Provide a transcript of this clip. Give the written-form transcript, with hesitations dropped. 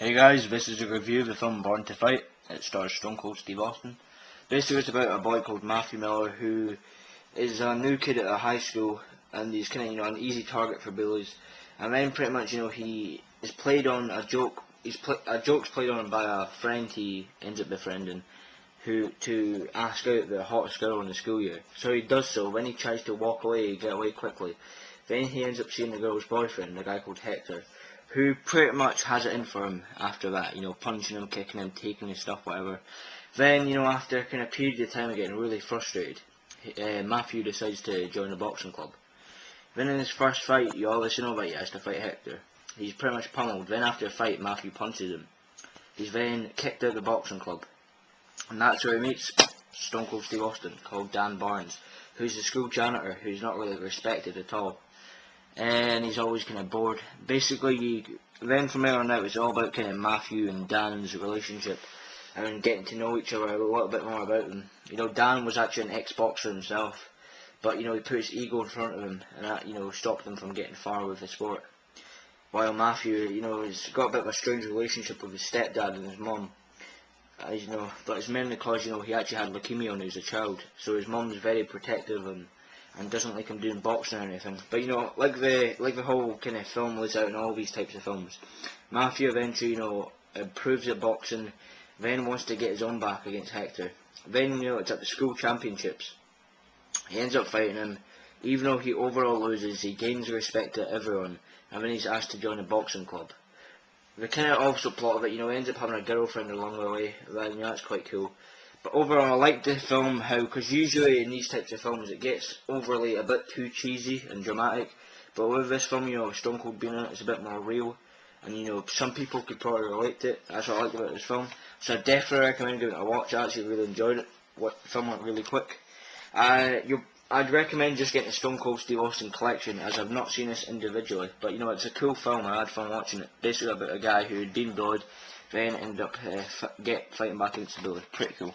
Hey guys, this is a review of the film Born to Fight. It stars Stone Cold Steve Austin. Basically it's about a boy called Matthew Miller who is a new kid at a high school, and he's kind of, an easy target for bullies. And then pretty much, he is played on a joke. A joke's played on him by a friend he ends up befriending, who to ask out the hottest girl in the school year. So he does so. When he tries to walk away, get away quickly, then he ends up seeing the girl's boyfriend, a guy called Hector, who pretty much has it in for him after that, punching him, kicking him, taking his stuff, whatever. Then, after kind of period of time of getting really frustrated, Matthew decides to join a boxing club. Then in his first fight, you obviously know about he has to fight Hector. He's pretty much pummeled. Then after a fight, Matthew punches him. He's then kicked out of the boxing club. And that's where he meets Stone Cold Steve Austin, called Dan Barnes, who's the school janitor, who's not really respected at all. And he's always kind of bored. Basically, then from there on out, it's all about kind of Matthew and Dan's relationship and getting to know each other a little bit more about them. Dan was actually an ex-boxer himself, but he put his ego in front of him, and that stopped him from getting far with the sport. While Matthew, has got a bit of a strange relationship with his stepdad and his mum. But it's mainly because he actually had leukemia when he was a child, so his mum's very protective and doesn't like him doing boxing or anything. But like the whole kind of film lays out in all these types of films, Matthew eventually improves at boxing, then wants to get his own back against Hector. Then it's at the school championships. He ends up fighting him. Even though he overall loses, he gains respect to everyone, and then he's asked to join a boxing club. The kind of also plot of it, he ends up having a girlfriend along the way. That's quite cool. But overall, I like the film because usually in these types of films it gets overly a bit too cheesy and dramatic. But with this film, Stone Cold being in it, it's a bit more real. And some people could probably relate to it. That's what I liked about this film. So I definitely recommend giving it a watch. I actually really enjoyed it. The film went really quick. I'd recommend just getting the Stone Cold Steve Austin collection, as I've not seen this individually. But it's a cool film. I had fun watching it. Basically about a guy who had been bullied, then ended up fighting back against the bully. Pretty cool.